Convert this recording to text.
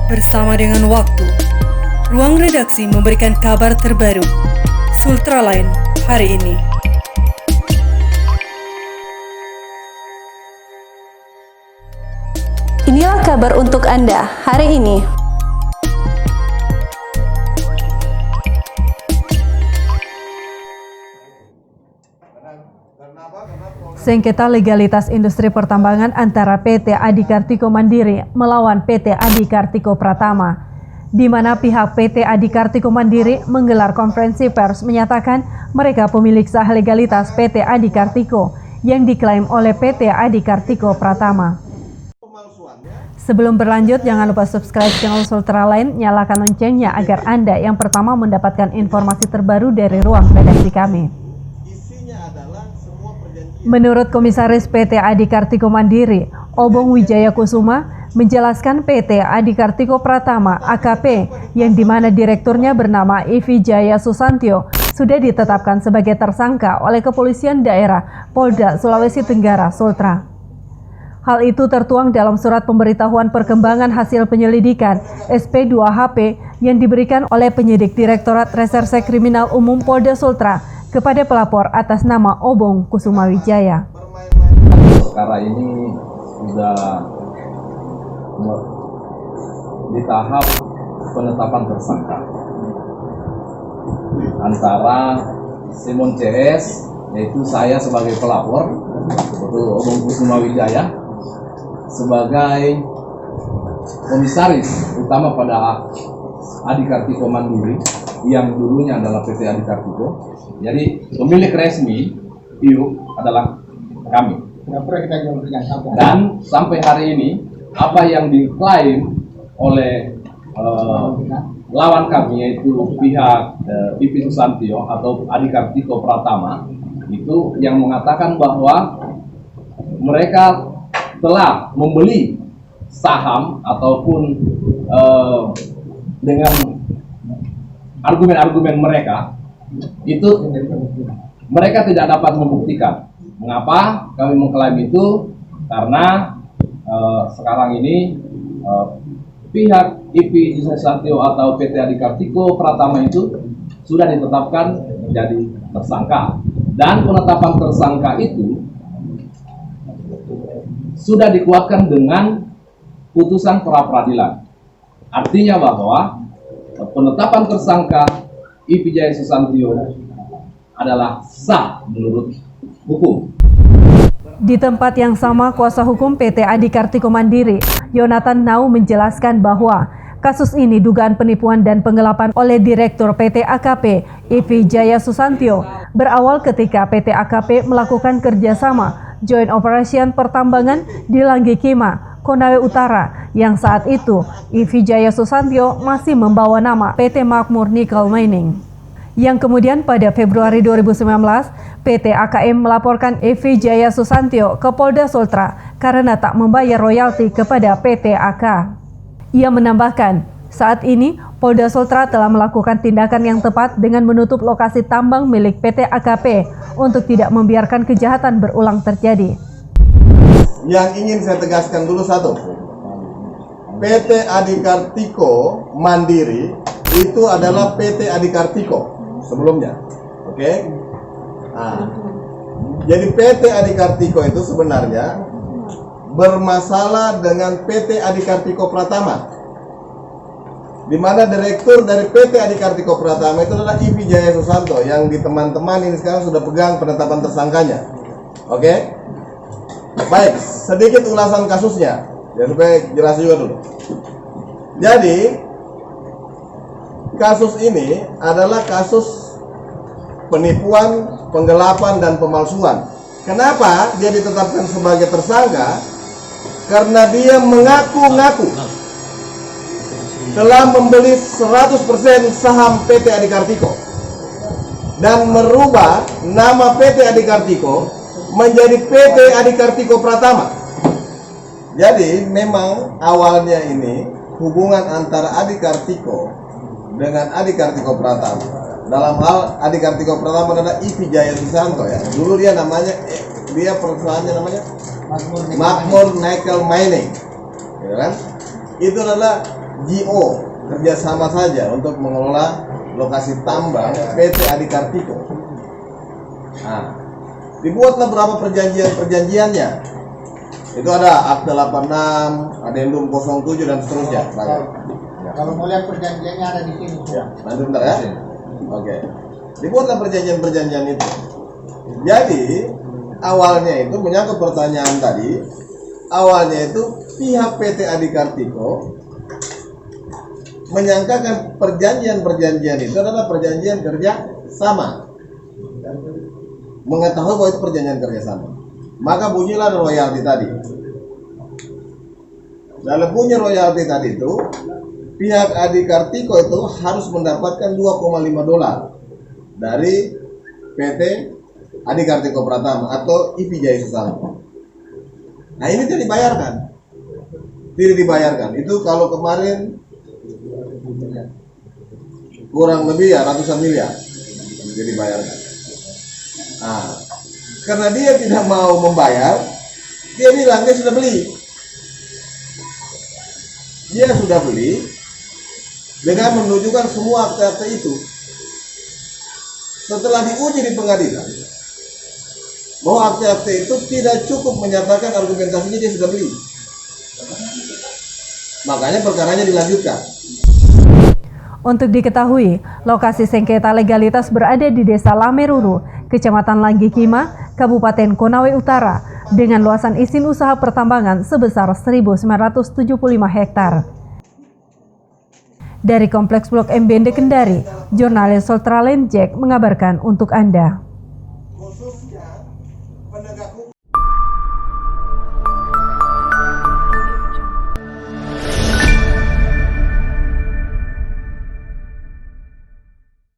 bersama dengan waktu. Ruang redaksi memberikan kabar terbaru. Sultraline hari ini. Inilah kabar untuk Anda hari ini. Sengketa legalitas industri pertambangan antara PT Adi Kartiko Mandiri melawan PT Adi Kartiko Pratama, di mana pihak PT Adi Kartiko Mandiri menggelar konferensi pers menyatakan mereka pemilik sah legalitas PT Adi Kartiko yang diklaim oleh PT Adi Kartiko Pratama. Sebelum berlanjut, jangan lupa subscribe channel Sultraline, nyalakan loncengnya agar Anda yang pertama mendapatkan informasi terbaru dari ruang redaksi kami. Menurut Komisaris PT Adi Kartiko Mandiri, Obong Wijaya Kusuma, menjelaskan PT Adi Kartiko Pratama AKP yang dimana direkturnya bernama Ivi Jaya Susantyo sudah ditetapkan sebagai tersangka oleh Kepolisian Daerah Polda Sulawesi Tenggara Sultra. Hal itu tertuang dalam surat pemberitahuan perkembangan hasil penyelidikan SP2HP yang diberikan oleh penyidik Direktorat Reserse Kriminal Umum Polda Sultra kepada pelapor atas nama Obong Kusuma Wijaya. Perkara ini sudah di tahap penetapan tersangka antara Simon CS, yaitu saya sebagai pelapor, yaitu Obong Kusuma Wijaya sebagai komisaris utama pada Adi Kartiko Mandiri yang dulunya adalah PT Adi Kartiko. Jadi pemilik resmi IU adalah kami. Dan sampai hari ini apa yang diklaim oleh lawan kami, yaitu pihak Ivi Susantyo atau Adi Kartiko Pratama, itu yang mengatakan bahwa mereka telah membeli saham ataupun dengan argumen-argumen mereka itu mereka tidak dapat membuktikan. Mengapa kami mengklaim itu? Karena sekarang ini pihak Ivi Susantyo atau PT Adi Kartiko Pratama itu sudah ditetapkan menjadi tersangka, dan penetapan tersangka itu sudah dikuatkan dengan putusan pra peradilan. Artinya bahwa penetapan tersangka Ivi Jaya Susantyo adalah sah menurut hukum. Di tempat yang sama, kuasa hukum PT Adi Kartiko Mandiri, Yonatan Nau, menjelaskan bahwa kasus ini dugaan penipuan dan penggelapan oleh Direktur PT AKP Ivi Jaya Susantyo berawal ketika PT AKP melakukan kerjasama Joint Operation Pertambangan di Langgikima, Konawe Utara, yang saat itu Ivi Jaya Susantyo masih membawa nama PT Makmur Nickel Mining. Yang kemudian pada Februari 2019, PT AKM melaporkan Ivi Jaya Susantyo ke Polda Sultra karena tak membayar royalti kepada PT AK. Ia menambahkan, saat ini Polda Sultra telah melakukan tindakan yang tepat dengan menutup lokasi tambang milik PT AKP untuk tidak membiarkan kejahatan berulang terjadi. Yang ingin saya tegaskan dulu satu, PT Adi Kartiko Mandiri itu adalah PT Adi Kartiko sebelumnya, oke? Nah, jadi PT Adi Kartiko itu sebenarnya bermasalah dengan PT Adi Kartiko Pratama, di mana direktur dari PT Adi Kartiko Pratama itu adalah Ivi Jaya Susantyo yang di teman-teman ini sekarang sudah pegang penetapan tersangkanya, oke? Baik, sedikit ulasan kasusnya, ya supaya jelas juga dulu. Jadi, kasus ini adalah kasus penipuan, penggelapan, dan pemalsuan. Kenapa dia ditetapkan sebagai tersangka? Karena dia mengaku-ngaku telah membeli 100% saham PT Adi Kartiko dan merubah nama PT Adi Kartiko menjadi PT Adi Kartiko Pratama. Jadi memang awalnya ini hubungan antara Adi Kartiko dengan Adi Kartiko Pratama. Dalam hal Adi Kartiko Pratama adalah Ivi Jaya Susantyo ya. Dulu dia namanya perusahaannya namanya Makmur Nickel Mining. Ya kan? Itu adalah GO kerjasama saja untuk mengelola lokasi tambang PT Adi Kartiko. Nah, dibuatlah berapa perjanjiannya. Itu ada Akta 86, Adendum 07 dan seterusnya. Kalau mau lihat perjanjiannya ada di sini. Ya, nanti bentar ya. Oke. Dibuatlah perjanjian itu. Jadi awalnya itu menyangkut pertanyaan tadi. Awalnya itu pihak PT Adi Kartiko menyangkakan perjanjian itu adalah perjanjian kerja sama. Mengetahui bahwa itu perjanjian kerja sama. Maka bunyilah royalti tadi. Dalam bunyi royalti tadi itu, pihak Adi Kartiko itu harus mendapatkan $2,5 dari PT Adi Kartiko Pratama atau IP Jaya Sesama. Nah ini tidak dibayarkan. Itu kalau kemarin kurang lebih ya ratusan miliar jadi dibayarkan. Nah, karena dia tidak mau membayar, dia bilang dia sudah beli dengan menunjukkan semua akta-akta itu. Setelah diuji di pengadilan bahwa akta-akta itu tidak cukup menyatakan argumentasinya dia sudah beli, makanya perkaranya dilanjutkan. Untuk diketahui, lokasi sengketa legalitas berada di Desa Lameruru, Kecamatan Langgikima, Kabupaten Konawe Utara, dengan luasan izin usaha pertambangan sebesar 1.975 hektar. Dari Kompleks Blok M Bende Kendari, jurnalis Sultraline Jack mengabarkan untuk Anda.